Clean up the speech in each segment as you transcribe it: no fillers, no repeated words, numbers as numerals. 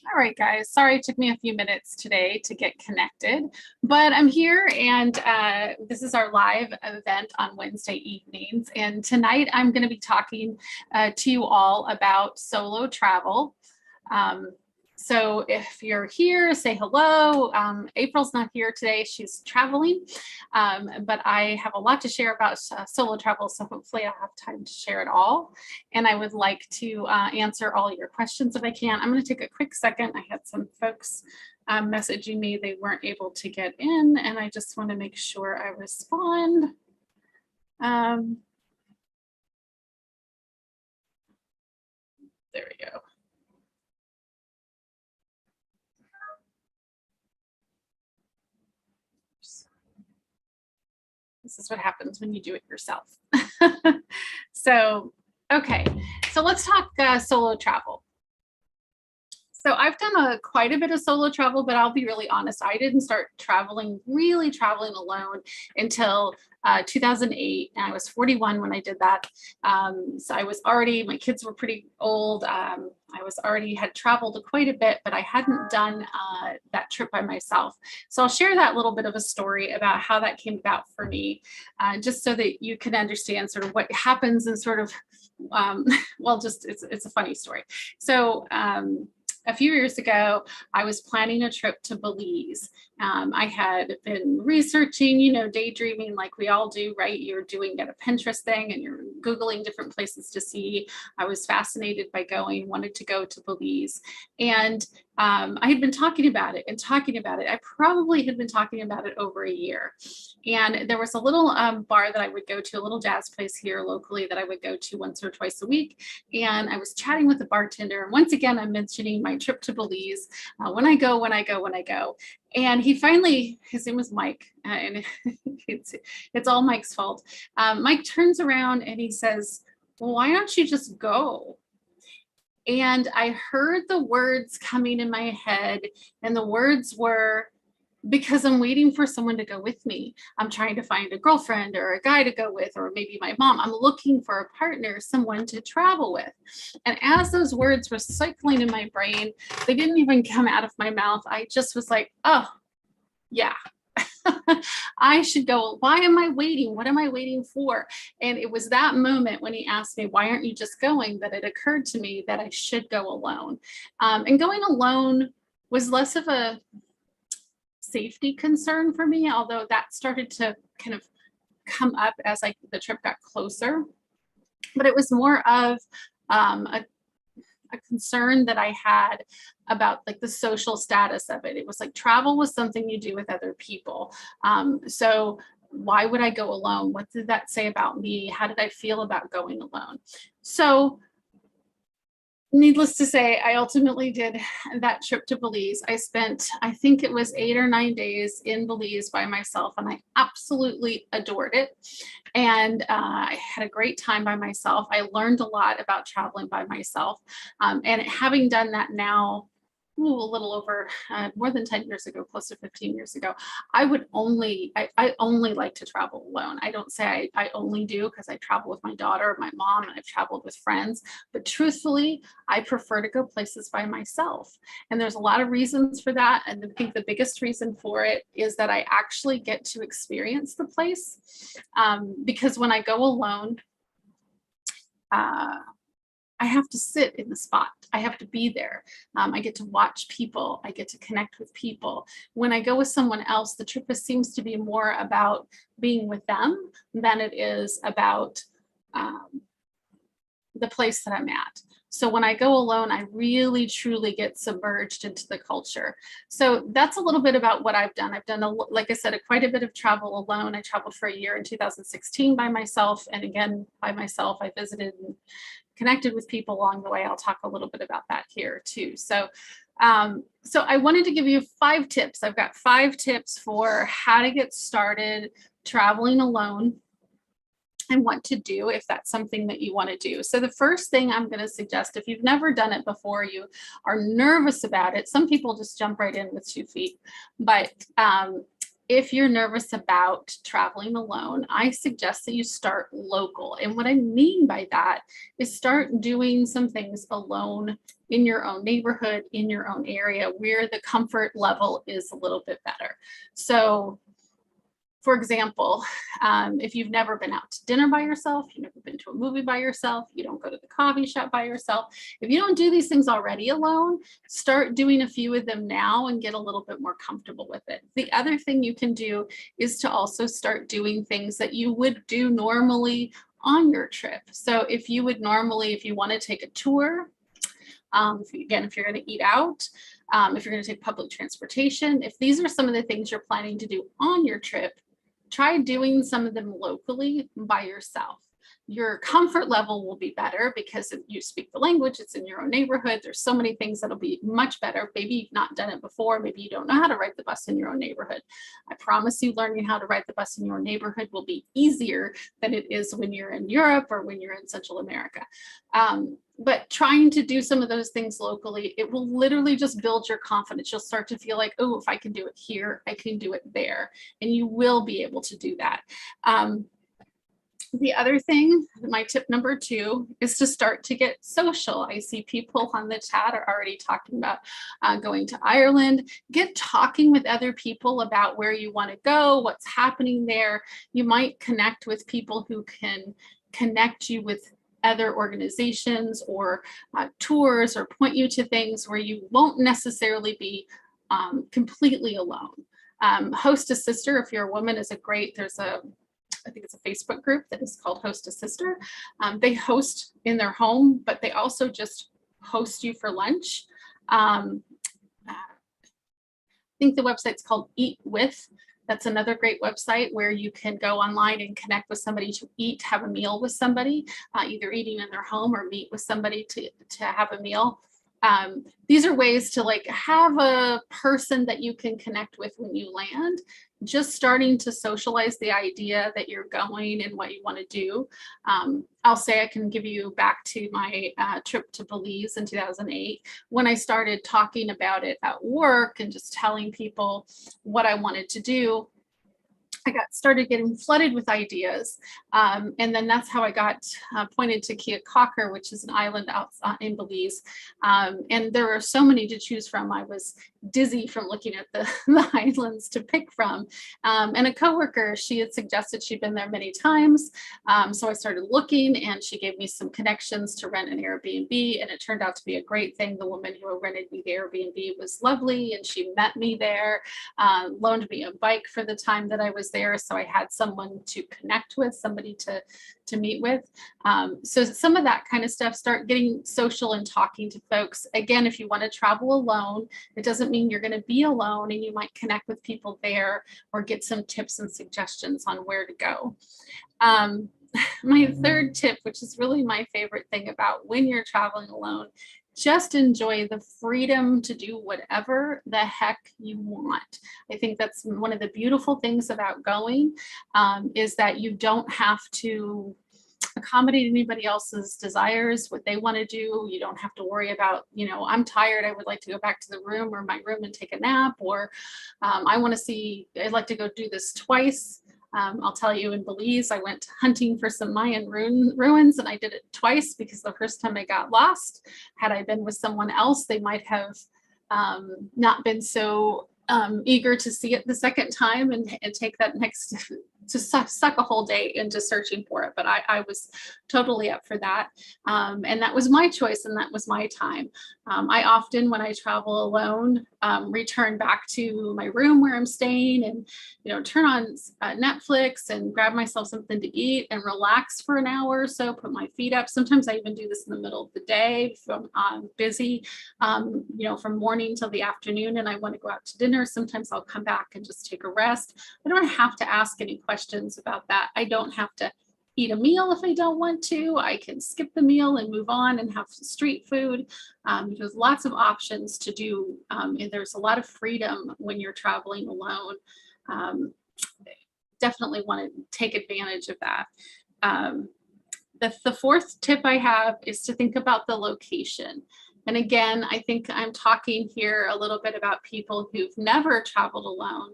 All right, guys, sorry it took me a few minutes today to get connected, but I'm here and this is our live event on Wednesday evenings. And tonight I'm going to be talking to you all about solo travel. So if you're here, say hello. April's not here today, she's traveling, but I have a lot to share about solo travel, so hopefully I'll have time to share it all. And I would like to answer all your questions if I can. I'm going to take a quick second. I had some folks messaging me, they weren't able to get in, and I just want to make sure I respond. There we go. This is what happens when you do it yourself. So, okay, so let's talk solo travel. So I've done quite a bit of solo travel, but I'll be really honest, I didn't start really traveling alone until 2008, and I was 41 when I did that. So I was already, my kids were pretty old. I was already had traveled quite a bit, but I hadn't done that trip by myself. So I'll share that little bit of a story about how that came about for me, just so that you can understand sort of what happens and sort of, well, just it's a funny story. So a few years ago, I was planning a trip to Belize. I had been researching, you know, daydreaming like we all do, right? You're doing a Pinterest thing and you're Googling different places to see. I was fascinated by going, wanted to go to Belize. And I had been talking about it. I probably had been talking about it over a year. And there was a little bar that I would go to, a little jazz place here locally that I would go to once or twice a week. And I was chatting with the bartender. And once again, I'm mentioning my trip to Belize, when I go. And he finally, his name was Mike, and it's all Mike's fault. Mike turns around and he says, well, why don't you just go? And I heard the words coming in my head, and the words were, because I'm waiting for someone to go with me. I'm trying to find a girlfriend or a guy to go with, or maybe my mom. I'm looking for a partner, someone to travel with. And as those words were cycling in my brain, they didn't even come out of my mouth. I just was like, oh, yeah. I should go. Why am I waiting? What am I waiting for? And it was that moment when he asked me, why aren't you just going, that it occurred to me that I should go alone. And going alone was less of a safety concern for me, although that started to kind of come up as the trip got closer. But it was more of a concern that I had about like the social status of it. It was like travel was something you do with other people. So why would I go alone? What did that say about me? How did I feel about going alone? So needless to say, I ultimately did that trip to Belize. I spent, I think it was 8 or 9 days in Belize by myself, and I absolutely adored it. And I had a great time by myself. I learned a lot about traveling by myself. And having done that now, a little over more than 10 years ago, close to 15 years ago, I only like to travel alone. I don't say I only do, because I travel with my daughter, my mom, and I've traveled with friends, but truthfully, I prefer to go places by myself. And there's a lot of reasons for that. And I think the biggest reason for it is that I actually get to experience the place. Because when I go alone, I have to sit in the spot. I have to be there. I get to watch people. I get to connect with people. When I go with someone else, the trip seems to be more about being with them than it is about the place that I'm at. So when I go alone, I really truly get submerged into the culture. So that's a little bit about what I've done. I've done, like I said, quite a bit of travel alone. I traveled for a year in 2016 by myself. And again, by myself, I visited and connected with people along the way. I'll talk a little bit about that here too. So I wanted to give you 5 tips. I've got 5 tips for how to get started traveling alone and what to do if that's something that you want to do. So the first thing I'm going to suggest, if you've never done it before, you are nervous about it, some people just jump right in with 2 feet, but if you're nervous about traveling alone, I suggest that you start local. And what I mean by that is start doing some things alone in your own neighborhood, in your own area, where the comfort level is a little bit better. So for example, if you've never been out to dinner by yourself, you've never been to a movie by yourself, you don't go to the coffee shop by yourself, if you don't do these things already alone, start doing a few of them now and get a little bit more comfortable with it. The other thing you can do is to also start doing things that you would do normally on your trip. So if you would normally, if you want to take a tour, if you're going to eat out, if you're going to take public transportation, if these are some of the things you're planning to do on your trip, try doing some of them locally by yourself. Your comfort level will be better because you speak the language, it's in your own neighborhood. There's so many things that'll be much better. Maybe you've not done it before. Maybe you don't know how to ride the bus in your own neighborhood. I promise you, learning how to ride the bus in your neighborhood will be easier than it is when you're in Europe or when you're in Central America. But trying to do some of those things locally, it will literally just build your confidence. You'll start to feel like, oh, if I can do it here, I can do it there. And you will be able to do that. The other thing, my tip number 2, is to start to get social. I see people on the chat are already talking about going to Ireland. Get talking with other people about where you want to go, what's happening there. You might connect with people who can connect you with other organizations or tours, or point you to things where you won't necessarily be completely alone. Host a Sister, if you're a woman, is a great, I think it's a Facebook group that is called Host a Sister. They host in their home, but they also just host you for lunch. I think the website's called Eat With. That's another great website where you can go online and connect with somebody to eat, have a meal with somebody, either eating in their home or meet with somebody to have a meal. These are ways to like have a person that you can connect with when you land, just starting to socialize the idea that you're going and what you want to do. I'll say I can give you back to my trip to Belize in 2008, when I started talking about it at work and just telling people what I wanted to do. I started getting flooded with ideas. And then that's how I got pointed to Cocker, which is an island out in Belize. And there were so many to choose from. I was dizzy from looking at the islands to pick from. And a coworker, she had suggested she'd been there many times. So I started looking, and she gave me some connections to rent an Airbnb, and it turned out to be a great thing. The woman who rented me the Airbnb was lovely, and she met me there, loaned me a bike for the time that I was there. So I had someone to connect with, somebody to meet with. So some of that kind of stuff, start getting social and talking to folks. Again, if you want to travel alone, it doesn't mean you're going to be alone, and you might connect with people there or get some tips and suggestions on where to go. My third tip, which is really my favorite thing about when you're traveling alone, just enjoy the freedom to do whatever the heck you want. I think that's one of the beautiful things about going, is that you don't have to accommodate anybody else's desires, what they want to do. You don't have to worry about, I'm tired, I would like to go back to the room or my room and take a nap, or I'd like to go do this twice. I'll tell you, in Belize, I went hunting for some Mayan ruins, and I did it twice because the first time I got lost. Had I been with someone else, they might have not been so eager to see it the second time and take that next to suck a whole day into searching for it. But I was totally up for that. And that was my choice, and that was my time. I often, when I travel alone, return back to my room where I'm staying and, turn on Netflix and grab myself something to eat and relax for an hour or so, put my feet up. Sometimes I even do this in the middle of the day if I'm busy, from morning till the afternoon, and I want to go out to dinner. Sometimes I'll come back and just take a rest. I don't have to ask any questions about that. I don't have to eat a meal if I don't want to. I can skip the meal and move on and have street food. There's lots of options to do, and there's a lot of freedom when you're traveling alone. Definitely want to take advantage of that. The fourth tip I have is to think about the location. And again, I think I'm talking here a little bit about people who've never traveled alone.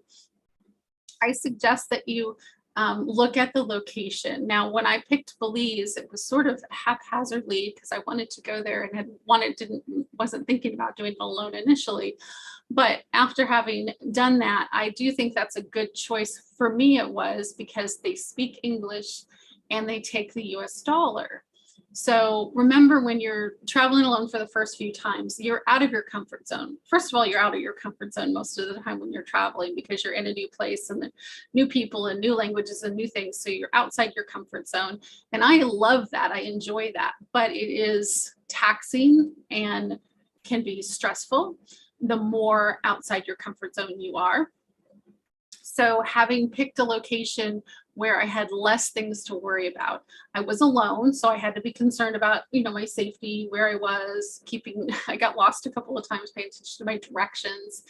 I suggest that you look at the location. Now, when I picked Belize, it was sort of haphazardly because I wanted to go there and wasn't thinking about doing it alone initially. But after having done that, I do think that's a good choice. For me, it was because they speak English and they take the US dollar. So remember, when you're traveling alone for the first few times, you're out of your comfort zone. First of all, you're out of your comfort zone most of the time when you're traveling because you're in a new place and new people and new languages and new things. So you're outside your comfort zone. And I love that. I enjoy that. But it is taxing and can be stressful the more outside your comfort zone you are. So having picked a location where I had less things to worry about, I was alone, so I had to be concerned about, my safety, where I was, I got lost a couple of times paying attention to my directions.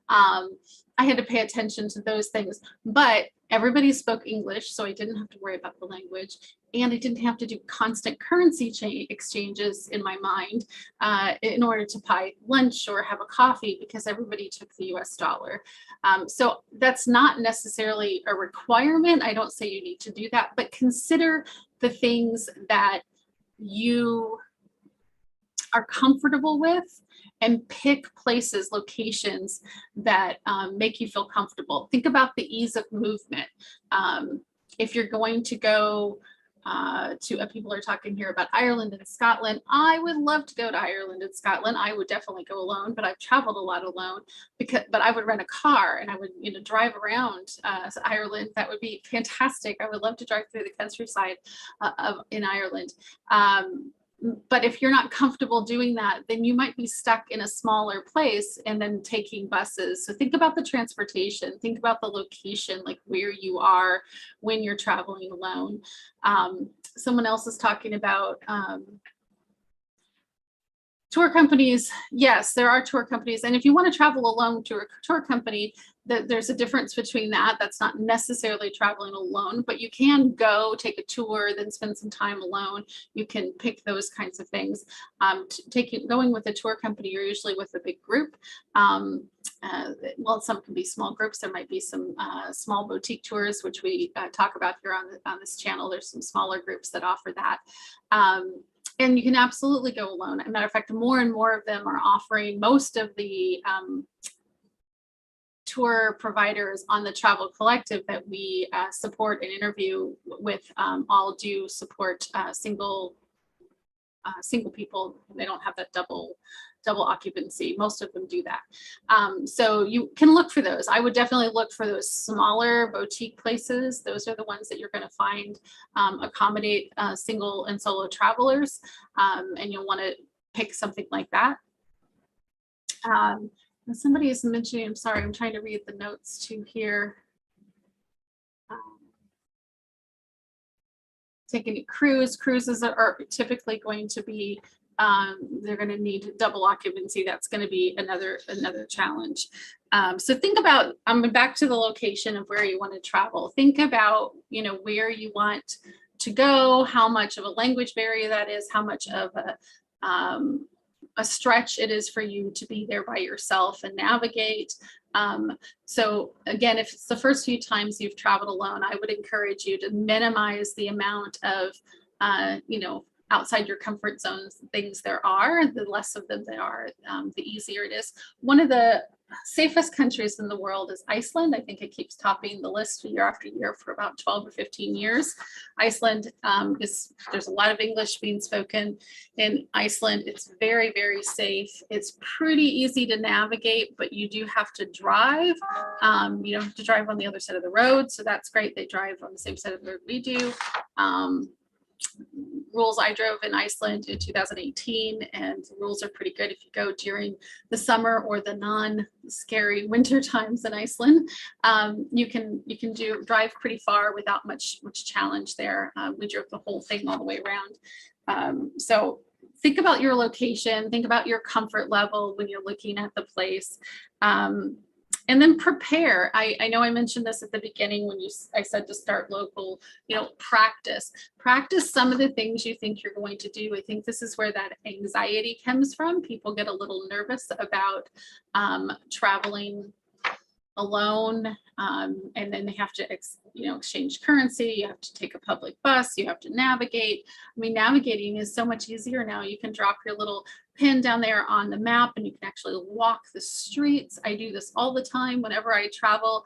I had to pay attention to those things, but everybody spoke English, so I didn't have to worry about the language. And I didn't have to do constant currency exchanges in my mind in order to buy lunch or have a coffee because everybody took the US dollar. So that's not necessarily a requirement. I don't say you need to do that, but consider the things that you are comfortable with and pick places, locations that make you feel comfortable. Think about the ease of movement. If you're going to go people are talking here about Ireland and Scotland. I would love to go to Ireland and Scotland. I would definitely go alone, but I've traveled a lot alone but I would rent a car and I would, drive around Ireland. That would be fantastic. I would love to drive through the countryside in Ireland. But if you're not comfortable doing that, then you might be stuck in a smaller place and then taking buses. So think about the transportation, think about the location, like where you are when you're traveling alone. Someone else is talking about tour companies. Yes, there are tour companies. And if you want to travel alone to a tour company, there's a difference between that. That's not necessarily traveling alone, but you can go take a tour, then spend some time alone. You can pick those kinds of things. Going with a tour company, you're usually with a big group. Well, some can be small groups. There might be some small boutique tours, which we talk about here on this channel. There's some smaller groups that offer that. And you can absolutely go alone. As a matter of fact, more and more of them are offering, most of the tour providers on the Travel Collective that we support and interview with all do support single people. They don't have that double occupancy. Most of them do that. So you can look for those. I would definitely look for those smaller boutique places. Those are the ones that you're going to find accommodate single and solo travelers. And you'll want to pick something like that. Somebody is mentioning, I'm sorry, I'm trying to read the notes too here. Taking a cruise. Cruises are typically going to be, they're going to need double occupancy. That's going to be another challenge. So think about, I'm back to the location of where you want to travel. Think about, where you want to go, how much of a language barrier that is, how much of a stretch it is for you to be there by yourself and navigate. So again, if it's the first few times you've traveled alone, I would encourage you to minimize the amount of, outside your comfort zones things there are. The less of them there are, the easier it is. One of the safest countries in the world is Iceland. I think it keeps topping the list year after year for about 12 or 15 years. Iceland there's a lot of English being spoken in Iceland. It's very, very safe. It's pretty easy to navigate, but you do have to drive. You don't have to drive on the other side of the road. So that's great. They drive on the same side of the road we do. Rules, I drove in Iceland in 2018, and the rules are pretty good if you go during the summer or the non-scary winter times in Iceland. You can drive pretty far without much challenge there. We drove the whole thing all the way around. So think about your location, think about your comfort level when you're looking at the place. And then prepare. I know I mentioned this at the beginning when I said to start local, practice some of the things you think you're going to do. I think this is where that anxiety comes from. People get a little nervous about traveling alone, and then they have to exchange currency. You have to take a public bus, you have to navigate. I mean, navigating is so much easier now. You can drop your little pin down there on the map and you can actually walk the streets. I do this all the time whenever I travel.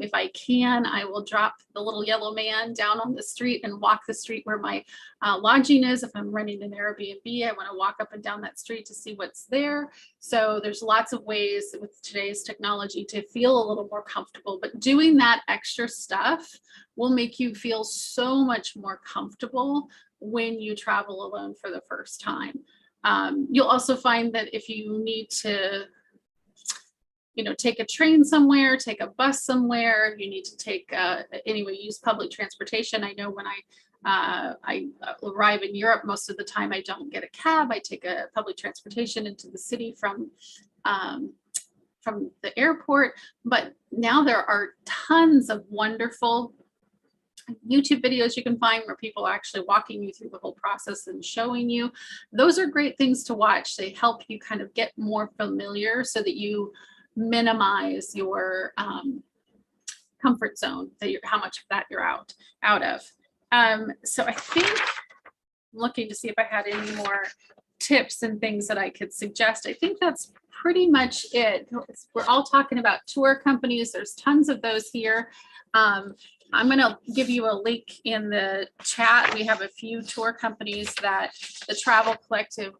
If I can, I will drop the little yellow man down on the street and walk the street where my lodging is. If I'm renting an Airbnb, I want to walk up and down that street to see what's there. So there's lots of ways with today's technology to feel a little more comfortable, but doing that extra stuff will make you feel so much more comfortable when you travel alone for the first time. You'll also find that if you need to, take a train somewhere, take a bus somewhere, you need to take, use public transportation. I know when I arrive in Europe, most of the time I don't get a cab. I take a public transportation into the city from the airport. But now there are tons of wonderful YouTube videos you can find where people are actually walking you through the whole process and showing you. Those are great things to watch. They help you kind of get more familiar so that you minimize your comfort zone, how much of that you're out of. So I think I'm looking to see if I had any more tips and things that I could suggest. I think that's pretty much it. We're all talking about tour companies. There's tons of those here. I'm going to give you a link in the chat. We have a few tour companies that the Travel Collective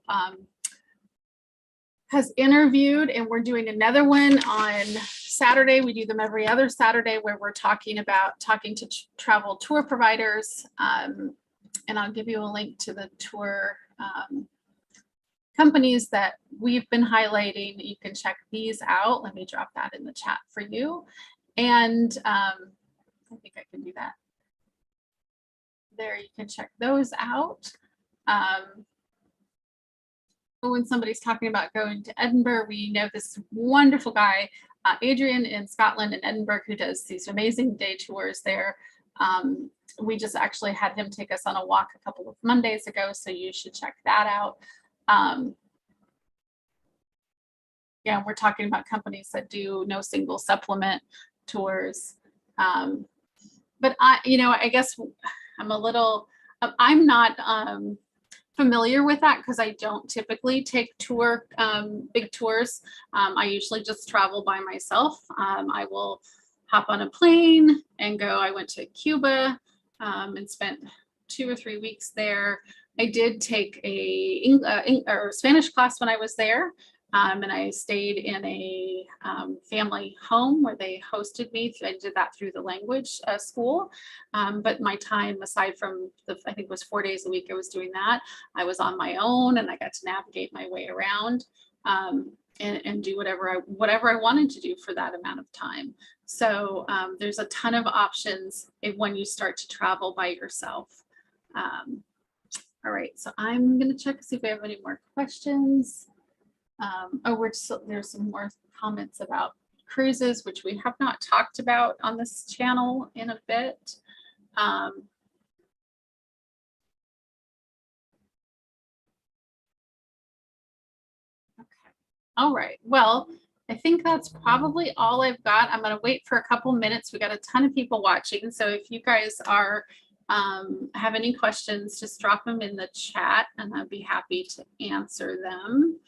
has interviewed, and we're doing another one on Saturday. We do them every other Saturday where we're talking to travel tour providers. And I'll give you a link to the tour companies that we've been highlighting. You can check these out. Let me drop that in the chat for you. And I think I can do that. There, you can check those out. When somebody's talking about going to Edinburgh, we know this wonderful guy, Adrian in Scotland and Edinburgh, who does these amazing day tours there. We just actually had him take us on a walk a couple of Mondays ago, so you should check that out. Yeah, we're talking about companies that do no single supplement tours. But I guess I'm not familiar with that because I don't typically take big tours. I usually just travel by myself. I will hop on a plane and go. I went to Cuba and spent 2 or 3 weeks there. I did take a Spanish class when I was there. And I stayed in a family home where they hosted me. I did that through the language school. But my time, aside from I think it was 4 days a week I was doing that, I was on my own and I got to navigate my way around and do whatever I wanted to do for that amount of time. So there's a ton of options when you start to travel by yourself. All right, so I'm going to check to see if we have any more questions. There's some more comments about cruises, which we have not talked about on this channel in a bit. Okay. All right. Well, I think that's probably all I've got. I'm going to wait for a couple minutes. We got a ton of people watching. So if you guys have any questions, just drop them in the chat and I'd be happy to answer them.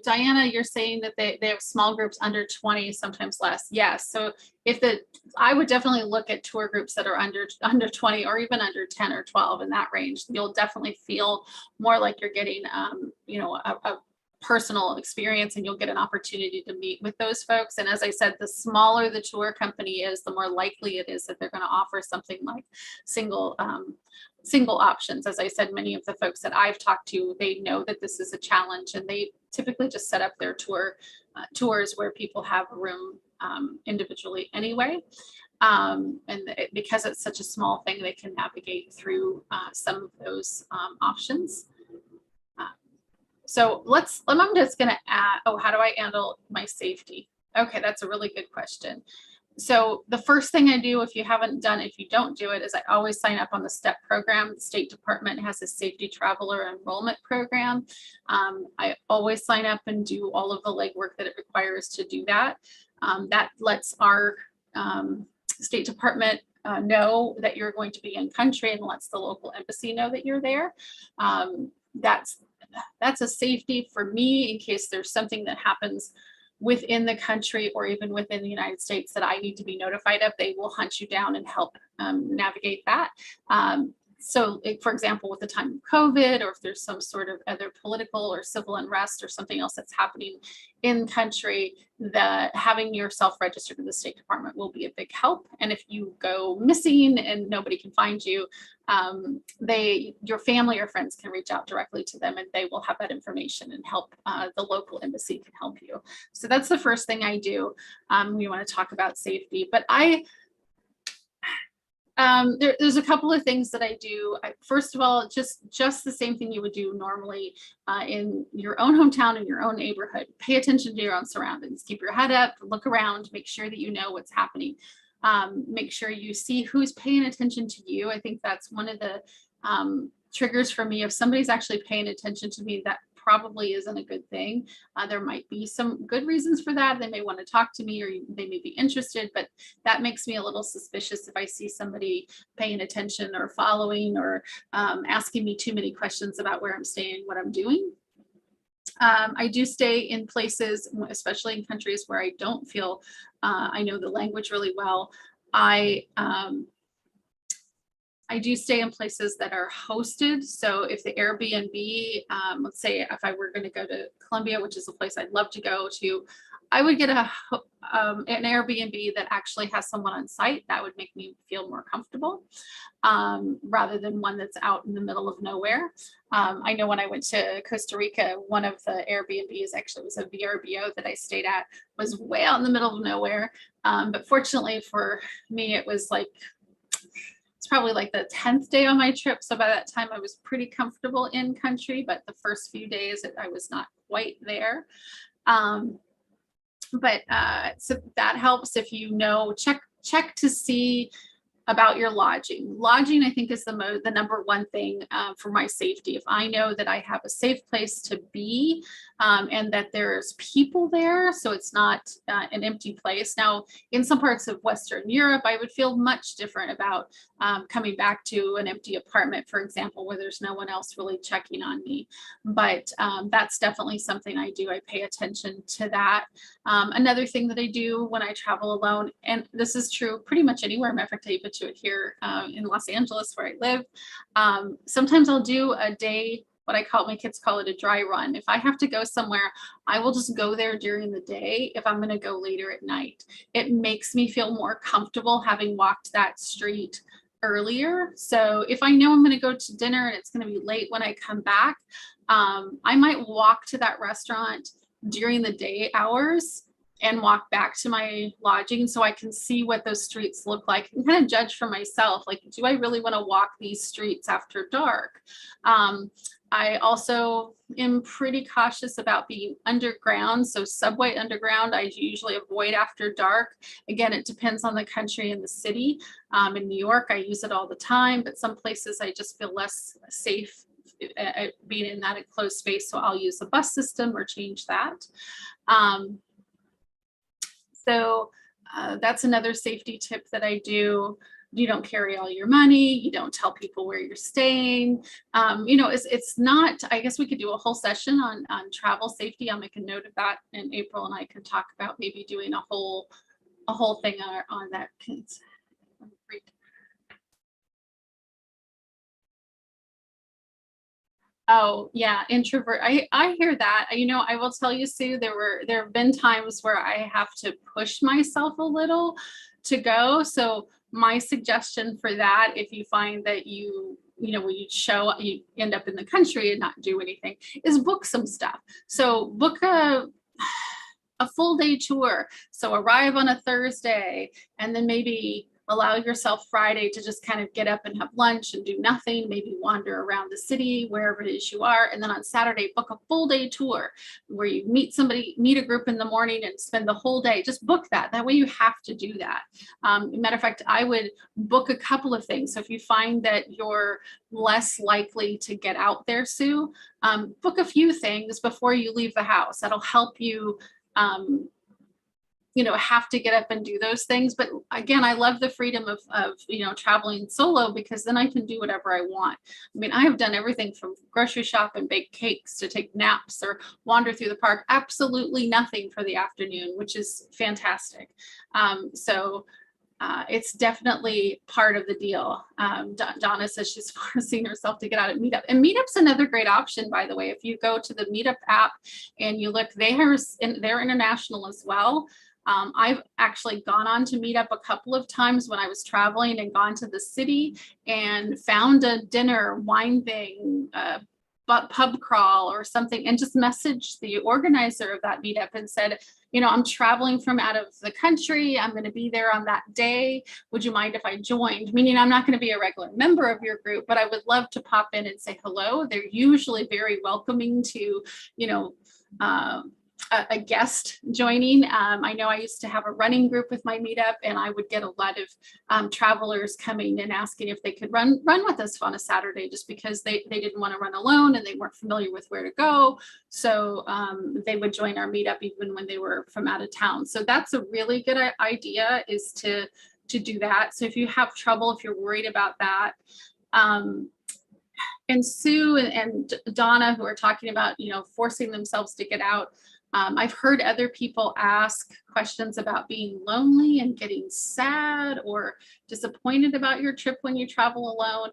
Diana, you're saying that they have small groups under 20, sometimes less. Yes. So I would definitely look at tour groups that are under 20 or even under 10 or 12 in that range. You'll definitely feel more like you're getting, a personal experience, and you'll get an opportunity to meet with those folks. And as I said, the smaller the tour company is, the more likely it is that they're going to offer something like single options. As I said, many of the folks that I've talked to, they know that this is a challenge, and they typically just set up their tours where people have a room individually anyway. Because it's such a small thing, they can navigate through some of those options. So I'm just going to add, how do I handle my safety? Okay, that's a really good question. So the first thing I do, if you don't do it, is I always sign up on the STEP program. The State Department has a safety traveler enrollment program. I always sign up and do all of the legwork that it requires to do that. That lets our State Department know that you're going to be in country, and lets the local embassy know that you're there. That's a safety for me in case there's something that happens within the country or even within the United States that I need to be notified of. They will hunt you down and help navigate that. So for example, with the time of COVID, or if there's some sort of other political or civil unrest or something else that's happening in country, that having yourself registered in the State Department will be a big help. And if you go missing and nobody can find you, your family or friends can reach out directly to them, and they will have that information and help. The local embassy can help you. So that's the first thing I do. We want to talk about safety, but there's a couple of things that I do. First of all, just the same thing you would do normally in your own hometown, in your own neighborhood. Pay attention to your own surroundings. Keep your head up, look around, make sure that you know what's happening. Make sure you see who's paying attention to you. I think that's one of the triggers for me. If somebody's actually paying attention to me, that probably isn't a good thing. There might be some good reasons for that. They may want to talk to me, or they may be interested, but that makes me a little suspicious if I see somebody paying attention or following, or asking me too many questions about where I'm staying, what I'm doing. I do stay in places, especially in countries where I don't feel I know the language really well. I do stay in places that are hosted. So if the Airbnb, let's say if I were going to go to Colombia, which is a place I'd love to go to, I would get an Airbnb that actually has someone on site. That would make me feel more comfortable, rather than one that's out in the middle of nowhere. I know when I went to Costa Rica, one of the Airbnbs, actually was a VRBO that I stayed at, was way out in the middle of nowhere. But fortunately for me, it was like, it's probably like the 10th day on my trip. So by that time I was pretty comfortable in country, but the first few days I was not quite there. So that helps if you know, check to see about your lodging. Lodging, I think, is the number one thing for my safety. If I know that I have a safe place to be, and that there's people there, so it's not an empty place. Now, in some parts of Western Europe, I would feel much different about coming back to an empty apartment, for example, where there's no one else really checking on me. But that's definitely something I do. I pay attention to that. Another thing that I do when I travel alone, and this is true pretty much anywhere, matter of fact, I even do it here in Los Angeles where I live. Sometimes I'll do a day, my kids call it a dry run. If I have to go somewhere, I will just go there during the day if I'm going to go later at night. It makes me feel more comfortable having walked that street earlier. So if I know I'm going to go to dinner and it's going to be late when I come back, I might walk to that restaurant during the day hours and walk back to my lodging so I can see what those streets look like and kind of judge for myself, like, do I really want to walk these streets after dark? I also am pretty cautious about being underground. So subway underground, I usually avoid after dark. Again, it depends on the country and the city. In New York, I use it all the time, but some places I just feel less safe being in that enclosed space. So I'll use a bus system or change that. So that's another safety tip that I do. You don't carry all your money. You don't tell people where you're staying. It's not, I guess we could do a whole session on travel safety. I'll make a note of that, and April and I can talk about maybe doing a whole thing on that. Oh yeah, introvert. I hear that. I will tell you, Sue, there have been times where I have to push myself a little to go. So my suggestion for that, if you find that when you end up in the country and not do anything, is book some stuff. So book a full day tour. So arrive on a Thursday and then maybe allow yourself Friday to just kind of get up and have lunch and do nothing, maybe wander around the city, wherever it is you are. And then on Saturday, book a full day tour where you meet somebody, meet a group in the morning and spend the whole day. Just book that. That way you have to do that. Matter of fact, I would book a couple of things. So if you find that you're less likely to get out there, Sue, book a few things before you leave the house. That'll help you, have to get up and do those things. But again, I love the freedom of traveling solo, because then I can do whatever I want. I mean, I have done everything from grocery shop and bake cakes to take naps or wander through the park. Absolutely nothing for the afternoon, which is fantastic. It's definitely part of the deal. Donna says she's forcing herself to get out at Meetup. And Meetup's another great option, by the way. If you go to the Meetup app and you look, they're international as well. I've actually gone on to Meetup a couple of times when I was traveling and gone to the city and found a dinner, wine thing, pub crawl or something, and just messaged the organizer of that Meetup and said, I'm traveling from out of the country. I'm going to be there on that day. Would you mind if I joined? Meaning I'm not going to be a regular member of your group, but I would love to pop in and say hello. They're usually very welcoming to, a guest joining. I know I used to have a running group with my Meetup, and I would get a lot of travelers coming and asking if they could run with us on a Saturday, just because they didn't want to run alone and they weren't familiar with where to go. So they would join our Meetup even when they were from out of town. So that's a really good idea, is to do that. So if you have trouble, if you're worried about that, and Sue and Donna, who are talking about, forcing themselves to get out, I've heard other people ask questions about being lonely and getting sad or disappointed about your trip when you travel alone.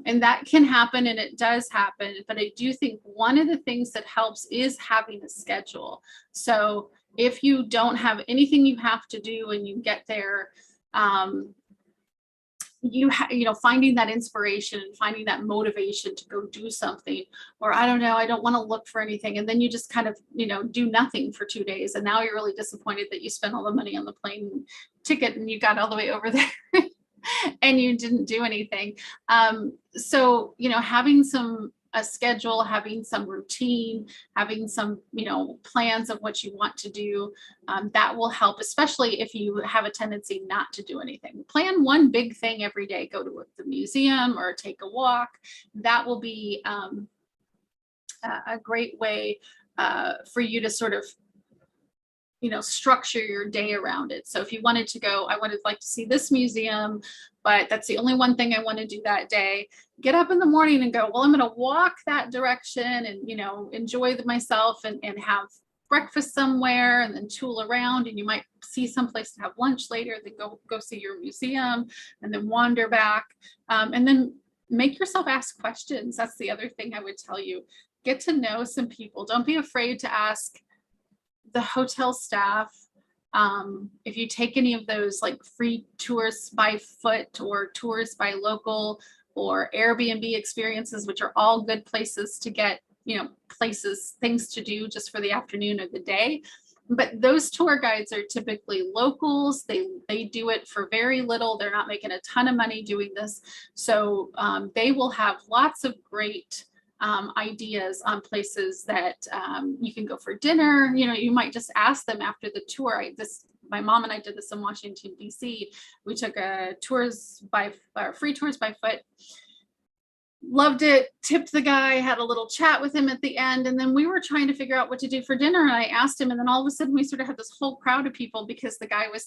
And that can happen, and it does happen. But I do think one of the things that helps is having a schedule. So if you don't have anything you have to do when you get there, finding that inspiration and finding that motivation to go do something, or I don't know, I don't want to look for anything. And then you just kind of, do nothing for 2 days. And now you're really disappointed that you spent all the money on the plane ticket and you got all the way over there and you didn't do anything. So, having a schedule, having some routine, having some, plans of what you want to do, that will help, especially if you have a tendency not to do anything. Plan one big thing every day, go to the museum or take a walk. That will be a great way for you to sort of, structure your day around it. So if you wanted to go, I would like to see this museum, but that's the only one thing I want to do that day. Get up in the morning and go, well, I'm going to walk that direction and, enjoy myself and have breakfast somewhere and then tool around. And you might see someplace to have lunch later, then go see your museum and then wander back. And then make yourself ask questions. That's the other thing I would tell you. Get to know some people. Don't be afraid to ask the hotel staff. If you take any of those like free tours by foot or tours by local or Airbnb experiences, which are all good places to get, things to do just for the afternoon or the day. But those tour guides are typically locals. They do it for very little. They're not making a ton of money doing this. So they will have lots of great ideas on places that you can go for dinner. You might just ask them after the tour. My mom and I did this in Washington, D.C. We took free tours by foot. Loved it, tipped the guy, had a little chat with him at the end, and then we were trying to figure out what to do for dinner, and I asked him, and then all of a sudden we sort of had this whole crowd of people because the guy was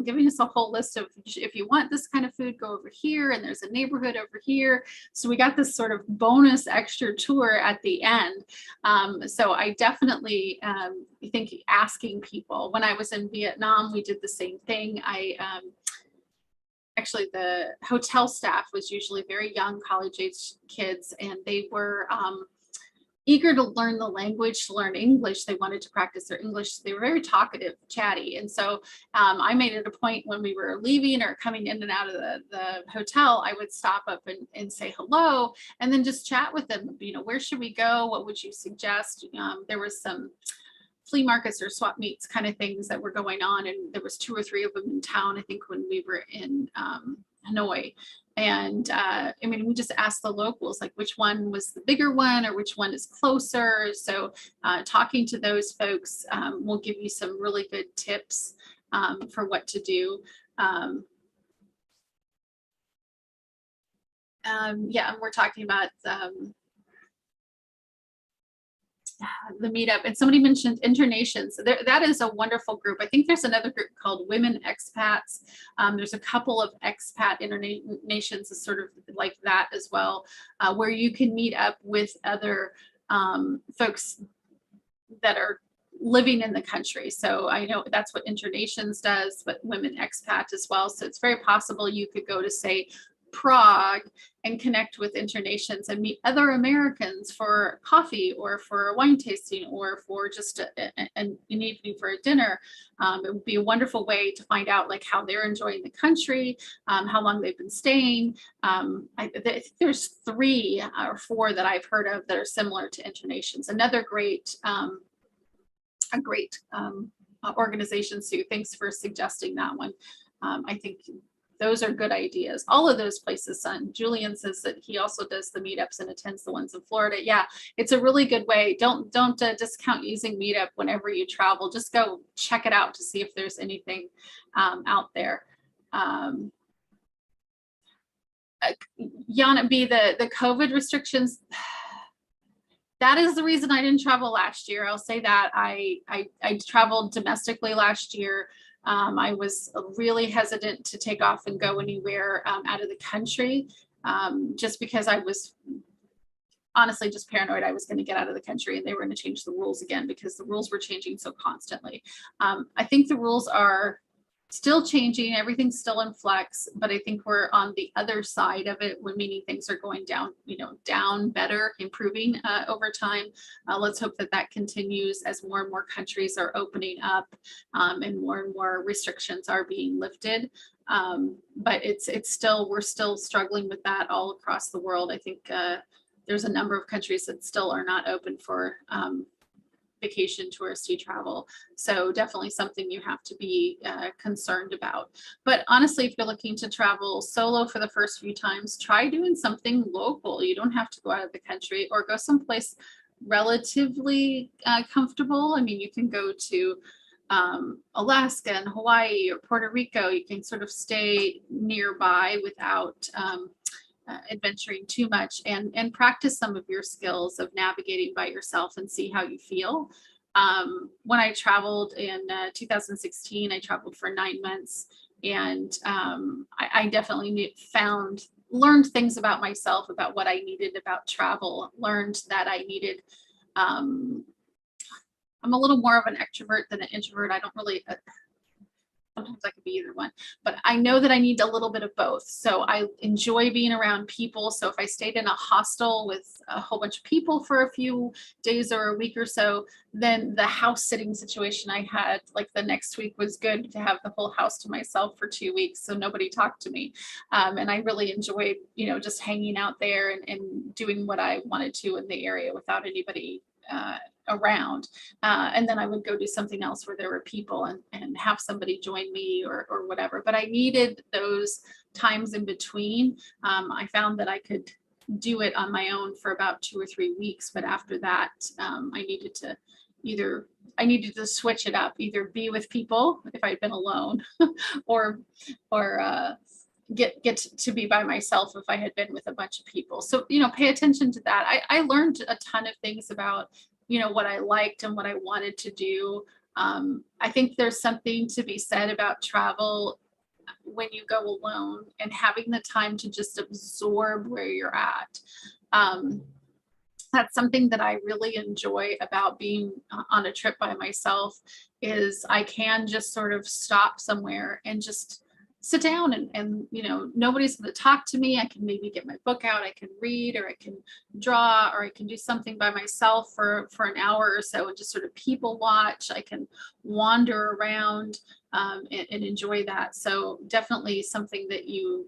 giving us a whole list of, if you want this kind of food, go over here, and there's a neighborhood over here. So we got this sort of bonus extra tour at the end. So I definitely think asking people. When I was in Vietnam, we did the same thing. Actually, the hotel staff was usually very young, college-age kids, and they were eager to learn the language, to learn English. They wanted to practice their English. They were very talkative, chatty. And so I made it a point when we were leaving or coming in and out of the hotel, I would stop up and say hello, and then just chat with them. Where should we go? What would you suggest? There was some flea markets or swap meets kind of things that were going on. And there was 2 or 3 of them in town, I think, when we were in Hanoi. And I mean, we just asked the locals, like, which one was the bigger one or which one is closer. So talking to those folks will give you some really good tips for what to do. Yeah, and we're talking about the meetup, and somebody mentioned internations. That is a wonderful group. I think there's another group called Women Expats. There's a couple of expat internations is sort of like that as well, where you can meet up with other folks that are living in the country. So I know that's what Internations does, but Women Expat as well. So it's very possible you could go to, say, Prague and connect with Internations and meet other Americans for coffee or for a wine tasting or for just an evening for a dinner. It would be a wonderful way to find out like how they're enjoying the country, how long they've been staying. There's 3 or 4 that I've heard of that are similar to Internations. Another great organization, Sue. Thanks for suggesting that one. I think those are good ideas. All of those places. Julian says that he also does the meetups and attends the ones in Florida. Yeah, it's a really good way. Don't discount using Meetup whenever you travel. Just go check it out to see if there's anything out there. Yana B, the COVID restrictions. That is the reason I didn't travel last year. I'll say that I traveled domestically last year. I was really hesitant to take off and go anywhere out of the country, just because I was honestly just paranoid I was going to get out of the country and they were going to change the rules again, because the rules were changing so constantly. I think the rules are still changing, everything's still in flux, but I think we're on the other side of it, when meaning things are going down, down better, improving over time. Let's hope that that continues as more and more countries are opening up and more restrictions are being lifted. But we're still struggling with that all across the world. I think there's a number of countries that still are not open for vacation touristy travel. So definitely something you have to be concerned about. But honestly, if you're looking to travel solo for the first few times, try doing something local. You don't have to go out of the country, or go someplace relatively comfortable. I mean, you can go to Alaska and Hawaii or Puerto Rico. You can sort of stay nearby without adventuring too much, and practice some of your skills of navigating by yourself and see how you feel. When I traveled in 2016, I traveled for 9 months, and I definitely learned things about myself, about what I needed about travel, learned that I needed, I'm a little more of an extrovert than an introvert. I don't really, sometimes I could be either one, but I know that I need a little bit of both. So I enjoy being around people. So if I stayed in a hostel with a whole bunch of people for a few days or a week or so, then the house sitting situation I had like the next week was good, to have the whole house to myself for 2 weeks. So nobody talked to me. And I really enjoyed, just hanging out there and doing what I wanted to in the area without anybody around. And then I would go do something else where there were people and have somebody join me or whatever. But I needed those times in between. I found that I could do it on my own for about 2 or 3 weeks. But after that, I needed to switch it up, either be with people if I'd been alone or get to be by myself if I had been with a bunch of people. So, pay attention to that. I learned a ton of things about, what I liked and what I wanted to do. I think there's something to be said about travel when you go alone and having the time to just absorb where you're at. That's something that I really enjoy about being on a trip by myself, is I can just sort of stop somewhere and just sit down and nobody's going to talk to me. I can maybe get my book out, I can read, or I can draw, or I can do something by myself for an hour or so and just sort of people watch. I can wander around and enjoy that. So definitely something that you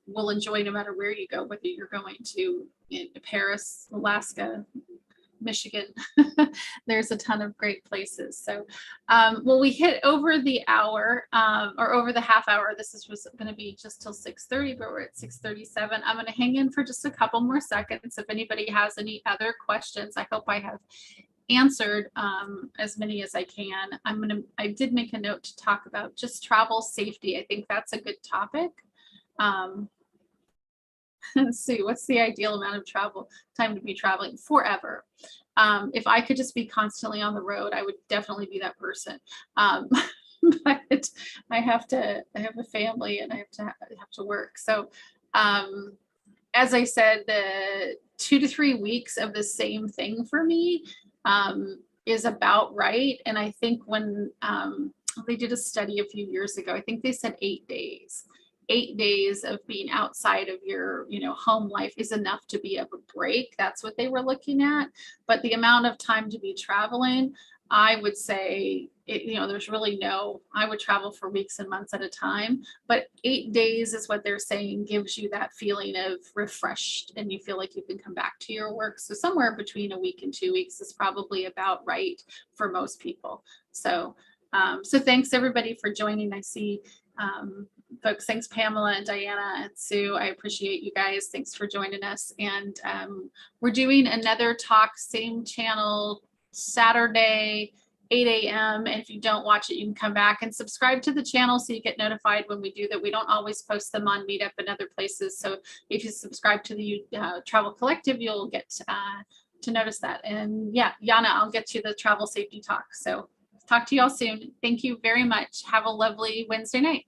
will enjoy no matter where you go, whether you're going to Paris, Alaska, Michigan. There's a ton of great places. So, well, we hit over the hour, or over the half hour. This was going to be just till 6:30, but we're at 6:37. I'm going to hang in for just a couple more seconds. If anybody has any other questions, I hope I have answered as many as I can. I did make a note to talk about just travel safety. I think that's a good topic. Let's see, what's the ideal amount of time to be traveling? Forever. If I could just be constantly on the road, I would definitely be that person. But I have a family and I have to work. So as I said, the 2 to 3 weeks of the same thing for me is about right. And I think when they did a study a few years ago, I think they said 8 days. 8 days of being outside of your, home life is enough to be able to break. That's what they were looking at. But the amount of time to be traveling, I would say, there's really I would travel for weeks and months at a time, but 8 days is what they're saying gives you that feeling of refreshed and you feel like you can come back to your work. So somewhere between a week and 2 weeks is probably about right for most people. So, so thanks everybody for joining. I see folks. Thanks, Pamela and Diana and Sue. I appreciate you guys. Thanks for joining us. And we're doing another talk, same channel, Saturday, 8 a.m. And if you don't watch it, you can come back and subscribe to the channel so you get notified when we do that. We don't always post them on Meetup and other places. So if you subscribe to the Travel Collective, you'll get to notice that. And yeah, Yana, I'll get you the travel safety talk. So talk to y'all soon. Thank you very much. Have a lovely Wednesday night.